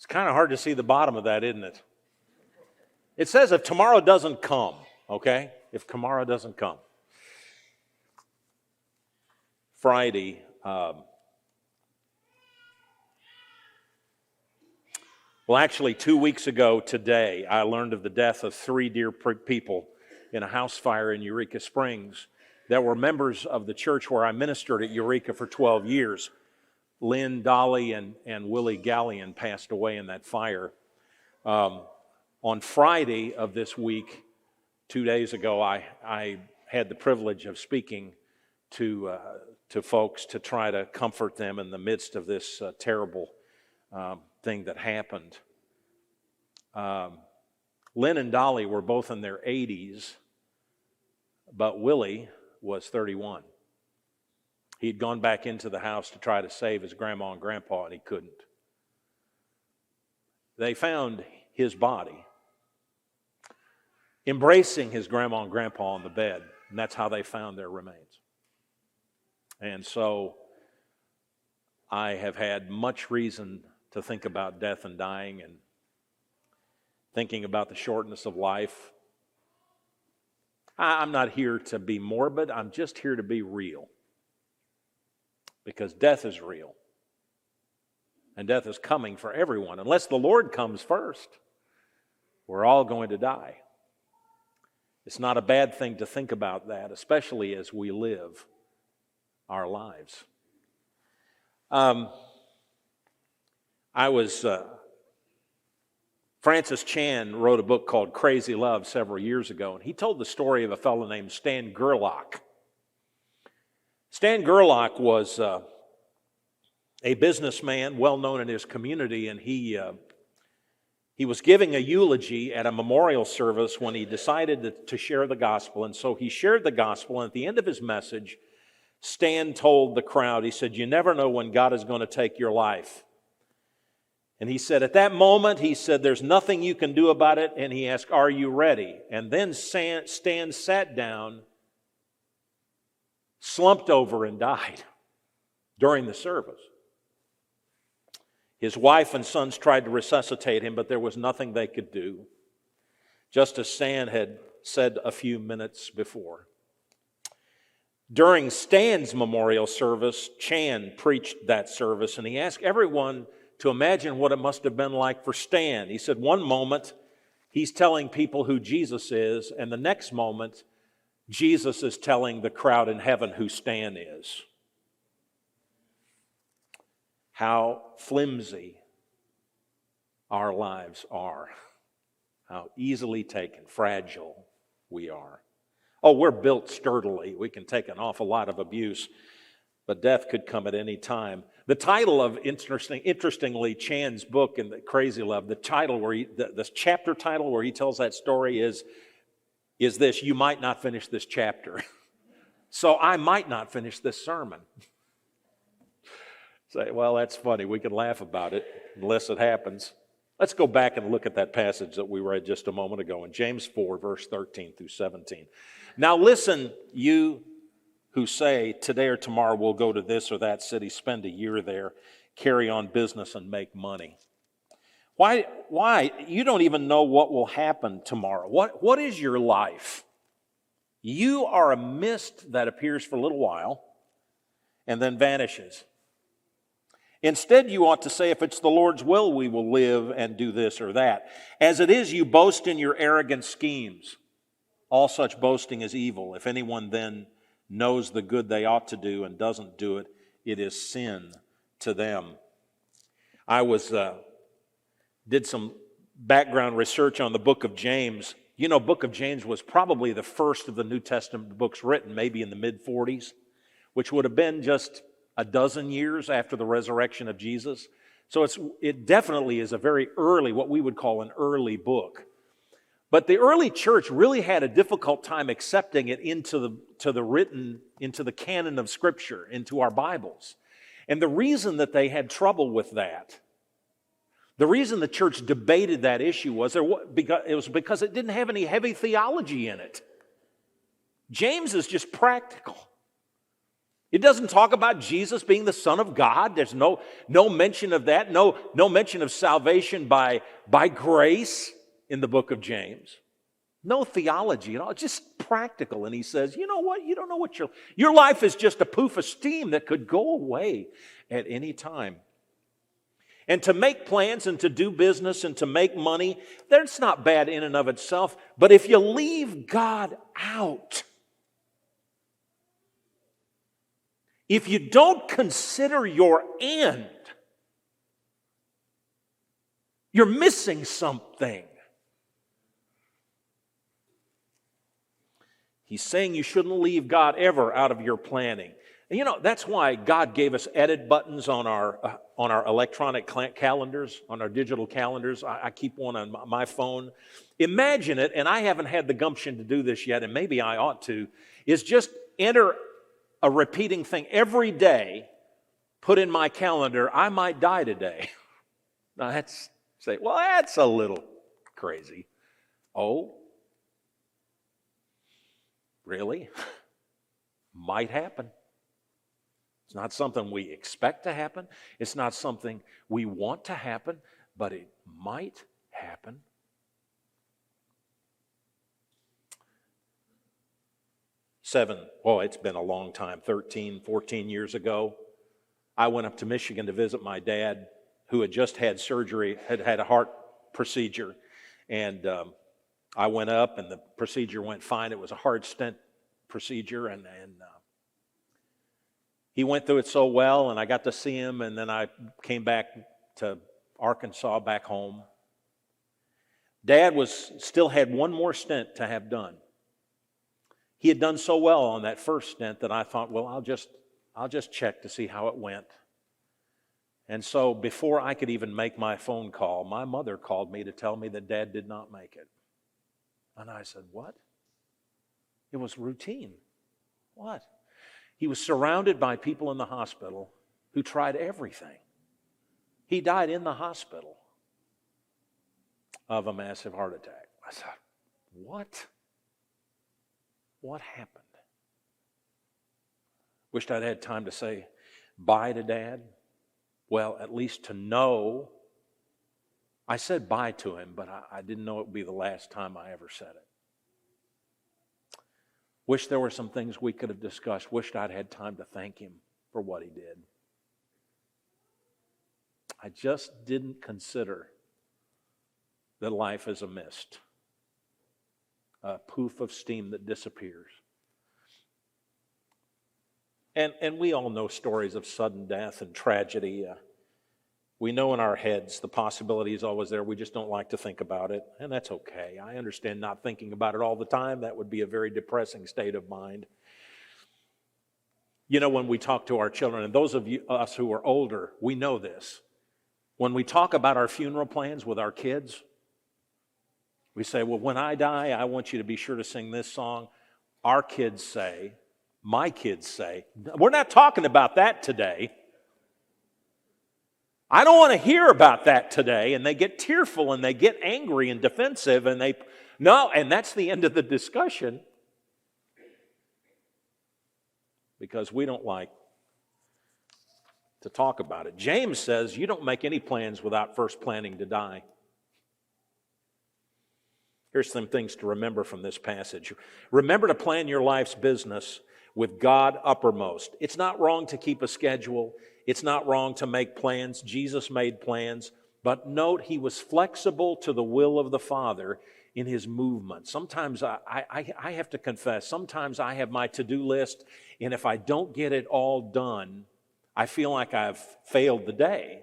It's kind of hard to see the bottom of that, isn't it? It says if tomorrow doesn't come, okay? If tomorrow doesn't come. Friday, well, actually, 2 weeks ago today, I learned of the death of 3 dear people in a house fire in Eureka Springs that were members of the church where I ministered at Eureka for 12 years. Lynn, Dolly, and Willie Gallion passed away in that fire. On Friday of this week, 2 days ago, I had the privilege of speaking to folks to try to comfort them in the midst of this terrible thing that happened. Lynn and Dolly were both in their 80s, but Willie was 31. He'd gone back into the house to try to save his grandma and grandpa, and he couldn't. They found his body embracing his grandma and grandpa on the bed, and that's how they found their remains. And so I have had much reason to think about death and dying and thinking about the shortness of life. I'm not here to be morbid, I'm just here to be real. Because death is real. And death is coming for everyone. Unless the Lord comes first, we're all going to die. It's not a bad thing to think about that, especially as we live our lives. Francis Chan wrote a book called Crazy Love several years ago, and he told the story of a fellow named Stan Gerlach. Stan Gerlach was a businessman well known in his community, and he was giving a eulogy at a memorial service when he decided to share the gospel. And so he shared the gospel, and at the end of his message, Stan told the crowd, he said, "You never know when God is going to take your life." And he said, at that moment, he said, "There's nothing you can do about it." And he asked, "Are you ready?" And then Stan sat down, slumped over, and died during the service. His wife and sons tried to resuscitate him, but there was nothing they could do, just as Stan had said a few minutes before. During Stan's memorial service, Chan preached that service, and he asked everyone to imagine what it must have been like for Stan. He said one moment he's telling people who Jesus is, and the next moment Jesus is telling the crowd in heaven who Stan is. How flimsy our lives are. How easily taken, fragile we are. Oh, we're built sturdily. We can take an awful lot of abuse, but death could come at any time. The title of, interestingly, Chan's book in the Crazy Love, the title the chapter title where he tells that story is this: "You might not finish this chapter." So I might not finish this sermon. Say, well, that's funny. We can laugh about it unless it happens. Let's go back and look at that passage that we read just a moment ago in James 4, verse 13 through 17. "Now listen, you who say, today or tomorrow we'll go to this or that city, spend a year there, carry on business and make money. Why? You don't even know what will happen tomorrow. What is your life? You are a mist that appears for a little while and then vanishes. Instead, you ought to say, if it's the Lord's will, we will live and do this or that. As it is, you boast in your arrogant schemes. All such boasting is evil. If anyone then knows the good they ought to do and doesn't do it, it is sin to them." I did some background research on the book of James. You know, book of James was probably the first of the New Testament books written, maybe in the mid-40s, which would have been just a dozen years after the resurrection of Jesus. So it definitely is a very early, what we would call an early book. But the early church really had a difficult time accepting it into the canon of Scripture, into our Bibles. And the reason that they had trouble with that, the reason the church debated that issue was because it didn't have any heavy theology in it. James is just practical. It doesn't talk about Jesus being the Son of God. There's no mention of that, no mention of salvation by grace in the book of James. No theology at all, just practical. And he says, you know what? You don't know what your life is just a poof of steam that could go away at any time. And to make plans and to do business and to make money, that's not bad in and of itself. But if you leave God out, if you don't consider your end, you're missing something. He's saying you shouldn't leave God ever out of your planning. And that's why God gave us edit buttons on our electronic calendars, on our digital calendars. I keep one on my phone. Imagine it, and I haven't had the gumption to do this yet, and maybe I ought to, is just enter a repeating thing every day, put in my calendar, I might die today. Now that's a little crazy. Oh, really? Might happen. It's not something we expect to happen. It's not something we want to happen, but it might happen. It's been a long time, 13, 14 years ago. I went up to Michigan to visit my dad, who had just had surgery, had a heart procedure. And I went up, and the procedure went fine. It was a heart stent procedure, and he went through it so well, and I got to see him, and then I came back to Arkansas, back home. Dad still had one more stent to have done. He had done so well on that first stent that I thought, well, I'll just check to see how it went. And so before I could even make my phone call, my mother called me to tell me that Dad did not make it. And I said, what? It was routine. What? He was surrounded by people in the hospital who tried everything. He died in the hospital of a massive heart attack. I thought, what? What happened? Wished I'd had time to say bye to Dad. Well, at least to know. I said bye to him, but I didn't know it would be the last time I ever said it. Wish there were some things we could have discussed. Wished I'd had time to thank him for what he did. I just didn't consider that life is a mist, a poof of steam that disappears. And we all know stories of sudden death and tragedy. We know in our heads the possibility is always there. We just don't like to think about it, and that's okay. I understand not thinking about it all the time. That would be a very depressing state of mind. When we talk to our children, and those of us who are older, we know this. When we talk about our funeral plans with our kids, we say, well, when I die, I want you to be sure to sing this song. Our kids say, my kids say, we're not talking about that today. I don't want to hear about that today. And they get tearful and they get angry and defensive and and that's the end of the discussion. Because we don't like to talk about it. James says you don't make any plans without first planning to die. Here's some things to remember from this passage. Remember to plan your life's business with God uppermost. It's not wrong to keep a schedule. It's not wrong to make plans. Jesus made plans. But note, he was flexible to the will of the Father in his movement. Sometimes I have to confess, sometimes I have my to-do list, and if I don't get it all done, I feel like I've failed the day.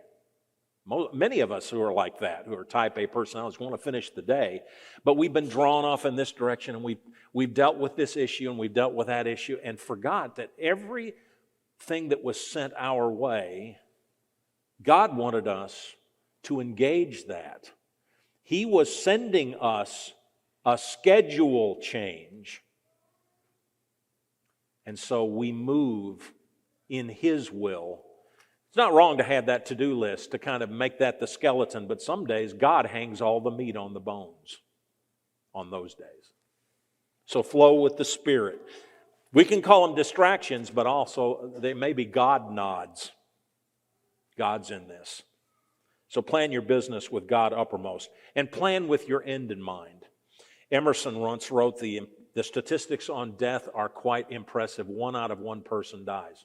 Many of us who are like that, who are type A personalities, want to finish the day, but we've been drawn off in this direction, and we've dealt with this issue, and we've dealt with that issue, and forgot that everything that was sent our way, God wanted us to engage that. He was sending us a schedule change, and so we move in His will. It's not wrong to have that to-do list, to kind of make that the skeleton, but some days God hangs all the meat on the bones on those days. So flow with the Spirit. We can call them distractions, but also they may be God nods. God's in this. So plan your business with God uppermost and plan with your end in mind. Emerson once wrote, the statistics on death are quite impressive. 1 out of 1 person dies.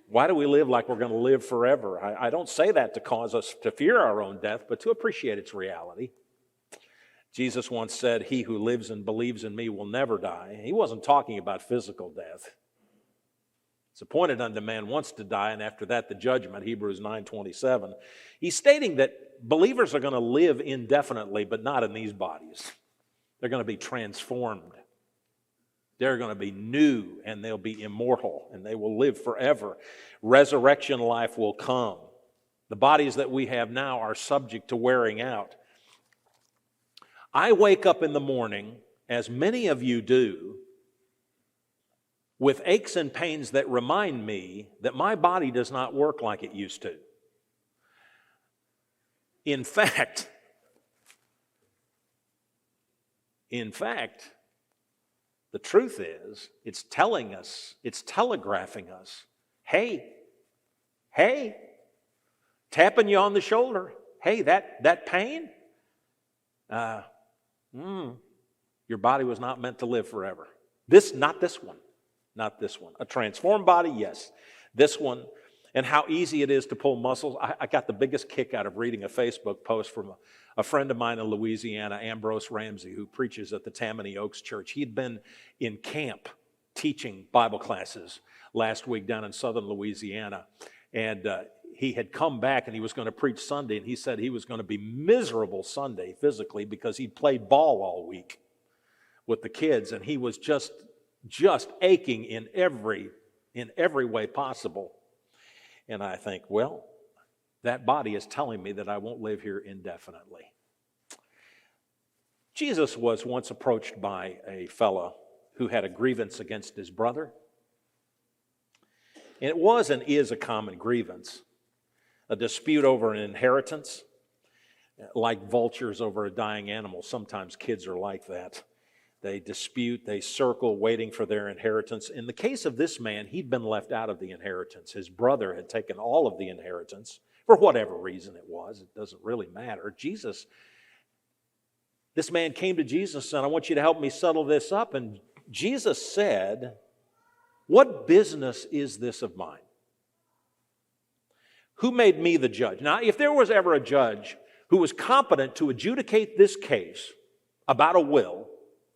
Why do we live like we're going to live forever? I don't say that to cause us to fear our own death, but to appreciate its reality. Jesus once said, "He who lives and believes in me will never die." He wasn't talking about physical death. It's appointed unto man once to die, and after that the judgment, Hebrews 9:27. He's stating that believers are going to live indefinitely, but not in these bodies. They're going to be transformed. They're going to be new, and they'll be immortal, and they will live forever. Resurrection life will come. The bodies that we have now are subject to wearing out. I wake up in the morning, as many of you do, with aches and pains that remind me that my body does not work like it used to. In fact, the truth is, it's telling us, it's telegraphing us, hey, tapping you on the shoulder, hey, that pain, your body was not meant to live forever. Not this one. A transformed body, yes. This one, and how easy it is to pull muscles. I got the biggest kick out of reading a Facebook post from a friend of mine in Louisiana, Ambrose Ramsey, who preaches at the Tammany Oaks Church. He'd been in camp teaching Bible classes last week down in southern Louisiana, and he had come back and he was going to preach Sunday, and he said he was going to be miserable Sunday physically because he'd played ball all week with the kids, and he was just aching in every way possible. And I think, well, that body is telling me that I won't live here indefinitely. Jesus was once approached by a fellow who had a grievance against his brother. And it was and is a common grievance, a dispute over an inheritance, like vultures over a dying animal. Sometimes kids are like that. They dispute, they circle, waiting for their inheritance. In the case of this man, he'd been left out of the inheritance. His brother had taken all of the inheritance, for whatever reason it was. It doesn't really matter. This man came to Jesus and said, I want you to help me settle this up. And Jesus said, what business is this of mine? Who made me the judge? Now, if there was ever a judge who was competent to adjudicate this case about a will,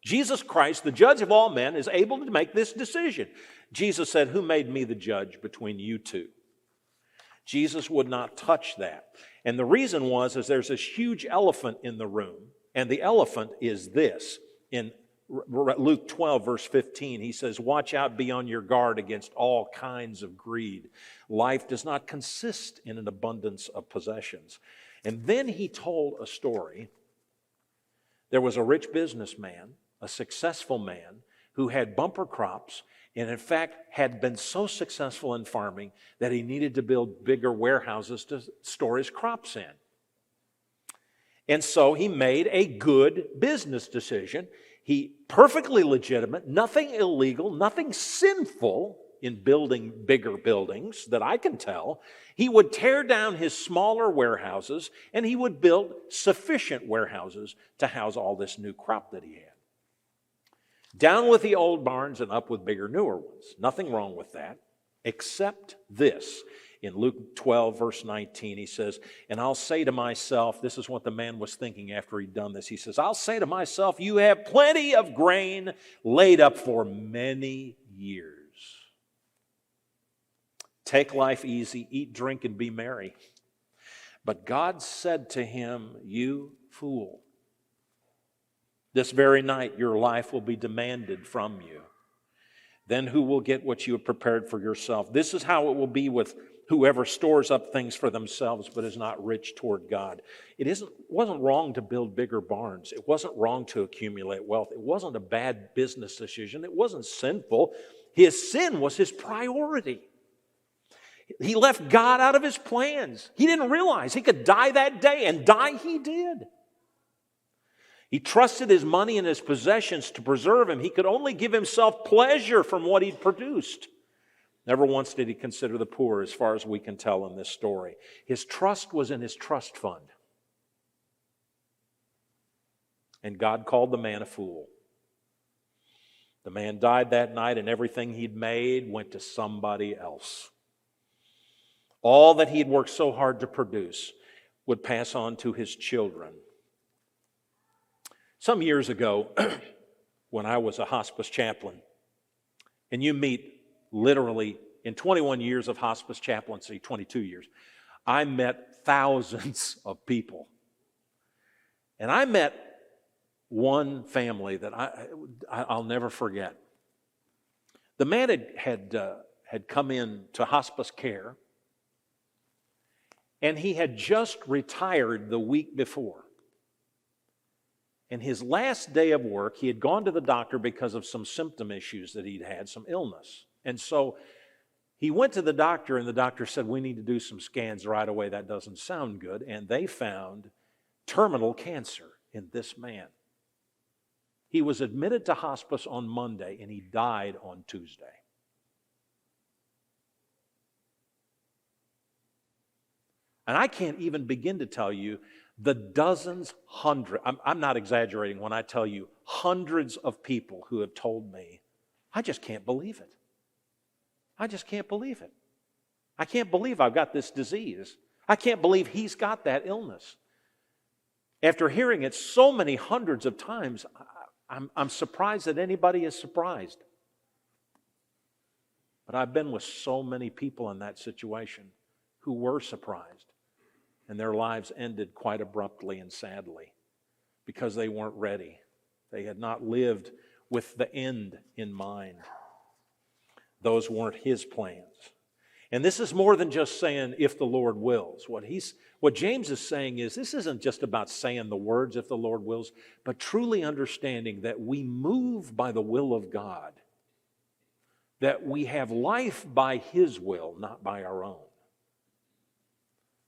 Jesus Christ, the judge of all men, is able to make this decision. Jesus said, who made me the judge between you two? Jesus would not touch that. And the reason was there's this huge elephant in the room, and the elephant is this. In Luke 12, verse 15, he says, watch out, be on your guard against all kinds of greed. Life does not consist in an abundance of possessions. And then he told a story. There was a rich businessman, a successful man, who had bumper crops and in fact had been so successful in farming that he needed to build bigger warehouses to store his crops in. And so he made a good business decision. Perfectly legitimate, nothing illegal, nothing sinful in building bigger buildings that I can tell. He would tear down his smaller warehouses and he would build sufficient warehouses to house all this new crop that he had. Down with the old barns and up with bigger, newer ones. Nothing wrong with that, except this. In Luke 12, verse 19, he says, and I'll say to myself, this is what the man was thinking after he'd done this. He says, I'll say to myself, you have plenty of grain laid up for many years. Take life easy, eat, drink, and be merry. But God said to him, you fool, this very night your life will be demanded from you. Then who will get what you have prepared for yourself? This is how it will be with whoever stores up things for themselves but is not rich toward God. It wasn't wrong to build bigger barns. It wasn't wrong to accumulate wealth. It wasn't a bad business decision. It wasn't sinful. His sin was his priority. He left God out of his plans. He didn't realize he could die that day, and die he did. He trusted his money and his possessions to preserve him. He could only give himself pleasure from what he'd produced. Never once did he consider the poor, as far as we can tell in this story. His trust was in his trust fund. And God called the man a fool. The man died that night, and everything he'd made went to somebody else. All that he'd worked so hard to produce would pass on to his children. Some years ago, when I was a hospice chaplain, and you meet literally in 21 years of hospice chaplaincy, 22 years, I met thousands of people. And I met one family that I'll never forget. The man had come in to hospice care, and he had just retired the week before. And his last day of work, he had gone to the doctor because of some symptom issues that he'd had, some illness. And so he went to the doctor, and the doctor said, "We need to do some scans right away. That doesn't sound good." And they found terminal cancer in this man. He was admitted to hospice on Monday, and he died on Tuesday. And I can't even begin to tell you the dozens, hundreds, I'm not exaggerating when I tell you hundreds of people who have told me, "I just can't believe it. I just can't believe it. I can't believe I've got this disease. I can't believe he's got that illness." After hearing it so many hundreds of times, I'm surprised that anybody is surprised. But I've been with so many people in that situation who were surprised, and their lives ended quite abruptly and sadly because they weren't ready. They had not lived with the end in mind. Those weren't his plans. And this is more than just saying, "If the Lord wills." What James is saying is, this isn't just about saying the words, "If the Lord wills," but truly understanding that we move by the will of God, that we have life by his will, not by our own.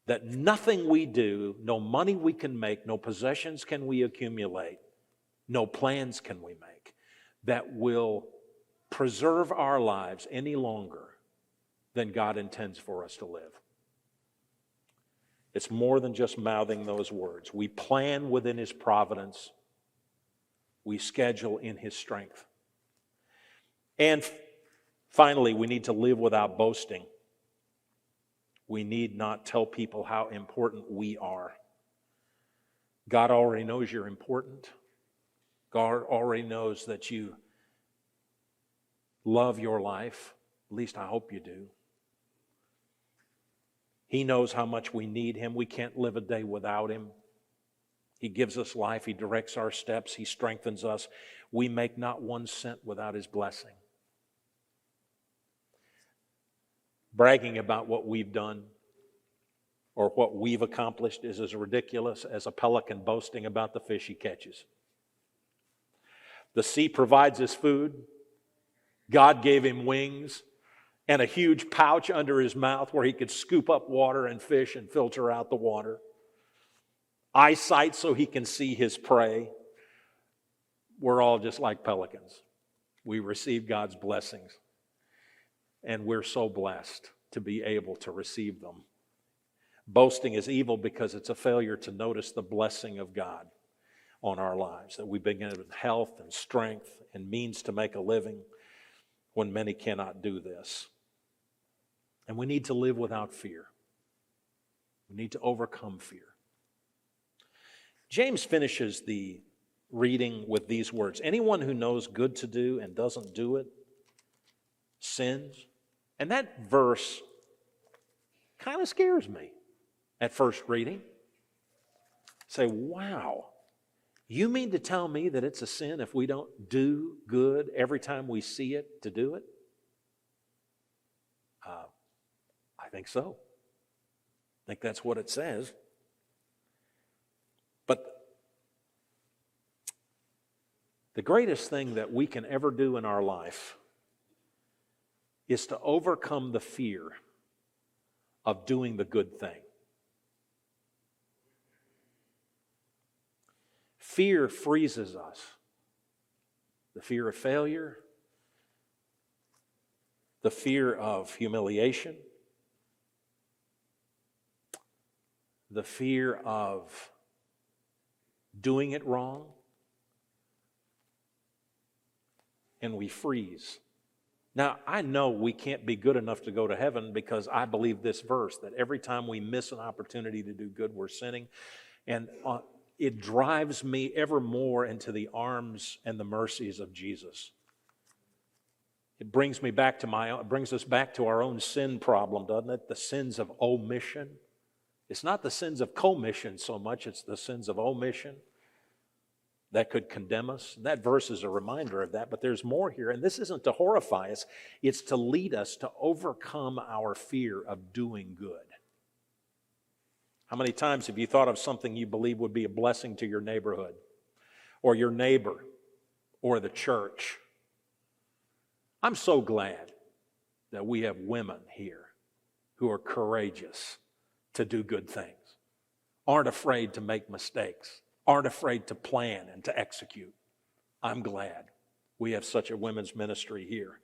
That nothing we do, no money we can make, no possessions can we accumulate, no plans can we make, that will preserve our lives any longer than God intends for us to live. It's more than just mouthing those words. We plan within his providence. We schedule in his strength. And finally, we need to live without boasting. We need not tell people how important we are. God already knows you're important. God already knows that you love your life. At least I hope you do. He knows how much we need him. We can't live a day without him. He gives us life. He directs our steps. He strengthens us. We make not 1 cent without his blessing. Bragging about what we've done or what we've accomplished is as ridiculous as a pelican boasting about the fish he catches. The sea provides his food. God gave him wings and a huge pouch under his mouth where he could scoop up water and fish and filter out the water. Eyesight so he can see his prey. We're all just like pelicans. We receive God's blessings, and we're so blessed to be able to receive them. Boasting is evil because it's a failure to notice the blessing of God on our lives, that we begin with health and strength and means to make a living when many cannot do this. And we need to live without fear. We need to overcome fear. James finishes the reading with these words: "Anyone who knows good to do and doesn't do it sins." And that verse kind of scares me at first reading. Say, wow, you mean to tell me that it's a sin if we don't do good every time we see it to do it? I think so. I think that's what it says. But the greatest thing that we can ever do in our life is to overcome the fear of doing the good thing. Fear freezes us. The fear of failure, the fear of humiliation, the fear of doing it wrong, and we freeze. Now, I know we can't be good enough to go to heaven because I believe this verse, that every time we miss an opportunity to do good, we're sinning. And it drives me ever more into the arms and the mercies of Jesus. It brings me back to brings us back to our own sin problem, doesn't it? The sins of omission. It's not the sins of commission so much, it's the sins of omission that could condemn us. And that verse is a reminder of that, but there's more here. And this isn't to horrify us, it's to lead us to overcome our fear of doing good. How many times have you thought of something you believe would be a blessing to your neighborhood, or your neighbor, or the church? I'm so glad that we have women here who are courageous to do good things, aren't afraid to make mistakes, aren't afraid to plan and to execute. I'm glad we have such a women's ministry here.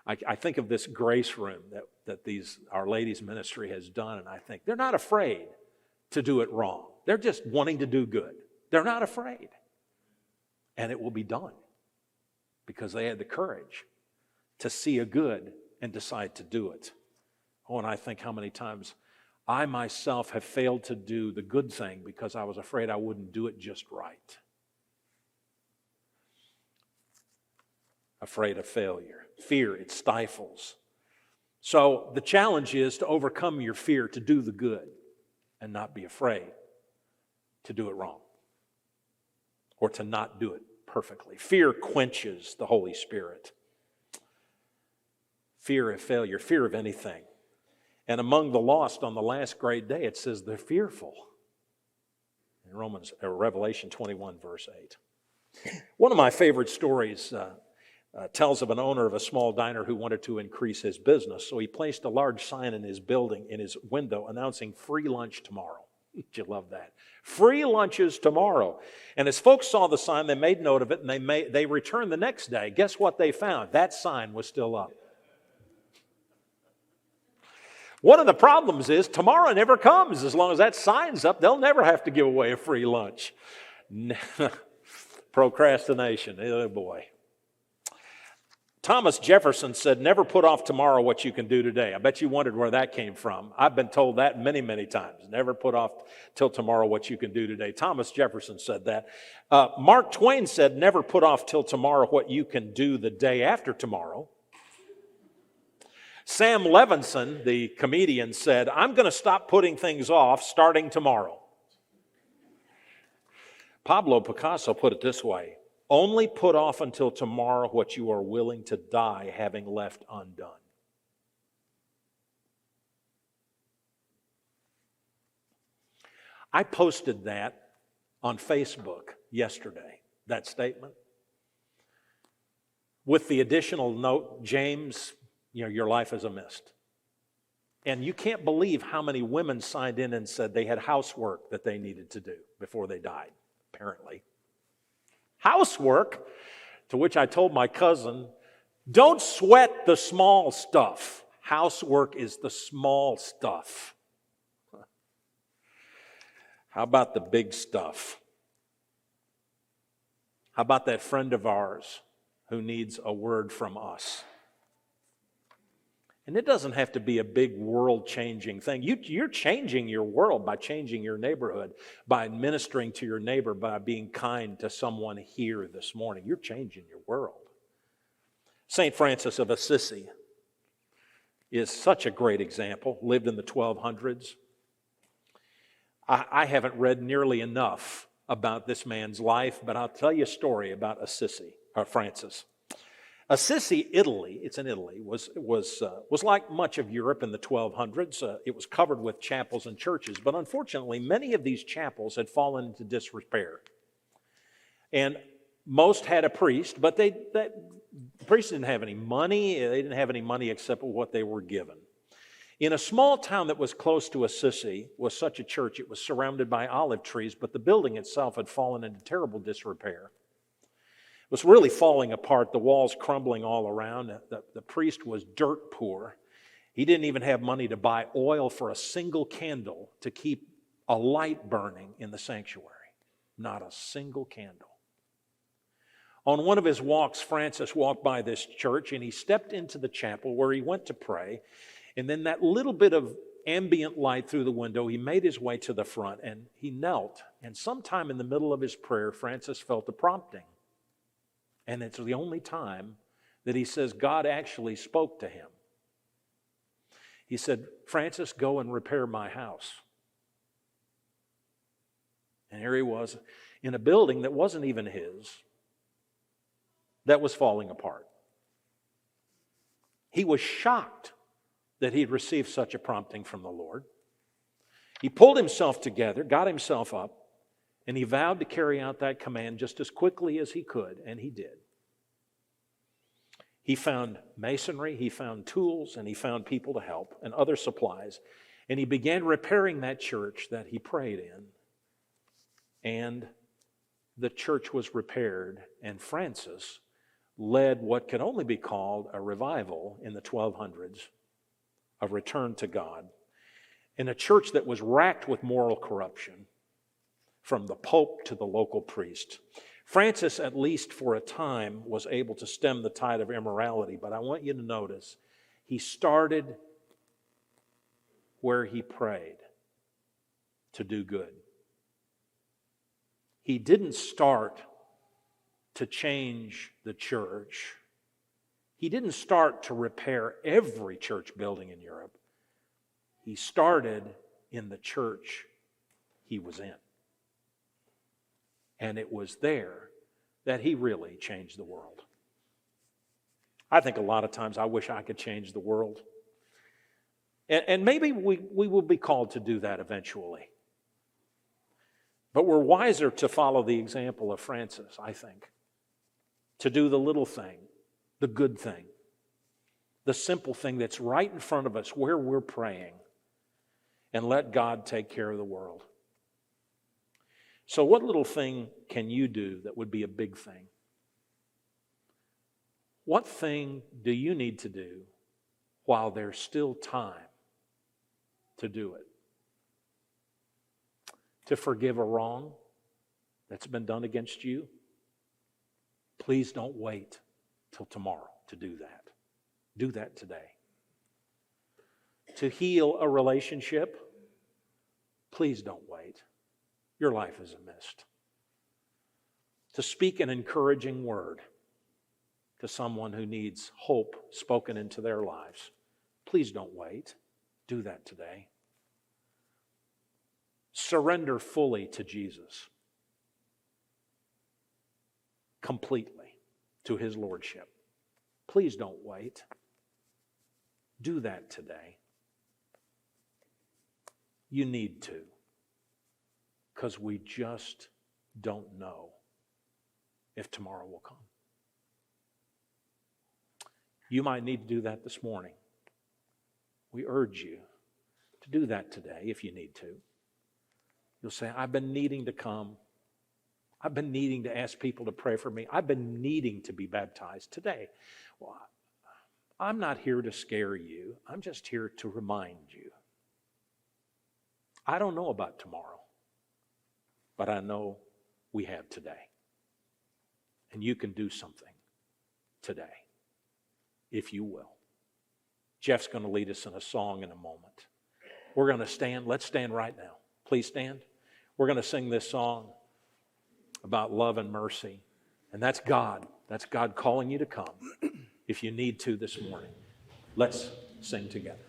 I think of this grace room that our ladies' ministry has done, and I think they're not afraid to do it wrong. They're just wanting to do good. They're not afraid. And it will be done because they had the courage to see a good and decide to do it. Oh, and I think how many times I myself have failed to do the good thing because I was afraid I wouldn't do it just right. Afraid of failure. Fear, it stifles. So the challenge is to overcome your fear, to do the good and not be afraid to do it wrong or to not do it perfectly. Fear quenches the Holy Spirit. Fear of failure, fear of anything. And among the lost on the last great day, it says they're fearful. In Revelation 21, verse 8. One of my favorite stories tells of an owner of a small diner who wanted to increase his business. So he placed a large sign in his building, in his window, announcing free lunch tomorrow. Did you love that? Free lunches tomorrow. And as folks saw the sign, they made note of it, and they returned the next day. Guess what they found? That sign was still up. One of the problems is tomorrow never comes. As long as that sign's up, they'll never have to give away a free lunch. Procrastination, oh boy. Thomas Jefferson said, never put off tomorrow what you can do today. I bet you wondered where that came from. I've been told that many, many times. Never put off till tomorrow what you can do today. Thomas Jefferson said that. Mark Twain said, never put off till tomorrow what you can do the day after tomorrow. Sam Levinson, the comedian, said, I'm going to stop putting things off starting tomorrow. Pablo Picasso put it this way, only put off until tomorrow what you are willing to die having left undone. I posted that on Facebook yesterday, that statement, with the additional note, James, your life is a mist. And you can't believe how many women signed in and said they had housework that they needed to do before they died, apparently. Housework, to which I told my cousin, don't sweat the small stuff. Housework is the small stuff. How about the big stuff? How about that friend of ours who needs a word from us? And it doesn't have to be a big world-changing thing. You're changing your world by changing your neighborhood, by ministering to your neighbor, by being kind to someone here this morning. You're changing your world. St. Francis of Assisi is such a great example, lived in the 1200s. I haven't read nearly enough about this man's life, but I'll tell you a story about Francis. Assisi, Italy, it's in Italy, was like much of Europe in the 1200s. It was covered with chapels and churches, but unfortunately, many of these chapels had fallen into disrepair. And most had a priest, but the priests didn't have any money. They didn't have any money except what they were given. In a small town that was close to Assisi was such a church. It was surrounded by olive trees, but the building itself had fallen into terrible disrepair. It was really falling apart, the walls crumbling all around. The priest was dirt poor. He didn't even have money to buy oil for a single candle to keep a light burning in the sanctuary. Not a single candle. On one of his walks, Francis walked by this church and he stepped into the chapel where he went to pray. And then that little bit of ambient light through the window, he made his way to the front and he knelt. And sometime in the middle of his prayer, Francis felt a prompting. And it's the only time that he says God actually spoke to him. He said, "Francis, go and repair my house." And here he was in a building that wasn't even his, that was falling apart. He was shocked that he'd received such a prompting from the Lord. He pulled himself together, got himself up, and he vowed to carry out that command just as quickly as he could, and he did. He found masonry, he found tools, and he found people to help and other supplies. And he began repairing that church that he prayed in. And the church was repaired, and Francis led what could only be called a revival in the 1200s, a return to God, in a church that was racked with moral corruption, from the Pope to the local priest. Francis, at least for a time, was able to stem the tide of immorality, but I want you to notice, he started where he prayed to do good. He didn't start to change the church. He didn't start to repair every church building in Europe. He started in the church he was in. And it was there that he really changed the world. I think a lot of times I wish I could change the world. And maybe we will be called to do that eventually. But we're wiser to follow the example of Francis, I think. To do the little thing, the good thing, the simple thing that's right in front of us where we're praying, and let God take care of the world. So what little thing can you do that would be a big thing? What thing do you need to do while there's still time to do it? To forgive a wrong that's been done against you? Please don't wait till tomorrow to do that. Do that today. To heal a relationship? Please don't wait. Your life is a mist. To speak an encouraging word to someone who needs hope spoken into their lives. Please don't wait. Do that today. Surrender fully to Jesus. Completely to His Lordship. Please don't wait. Do that today. You need to. Because we just don't know if tomorrow will come. You might need to do that this morning. We urge you to do that today if you need to. You'll say, I've been needing to come. I've been needing to ask people to pray for me. I've been needing to be baptized today. Well, I'm not here to scare you. I'm just here to remind you. I don't know about tomorrow, but I know we have today. And you can do something today, if you will. Jeff's going to lead us in a song in a moment. We're going to stand. Let's stand right now. Please stand. We're going to sing this song about love and mercy. And that's God. That's God calling you to come if you need to this morning. Let's sing together.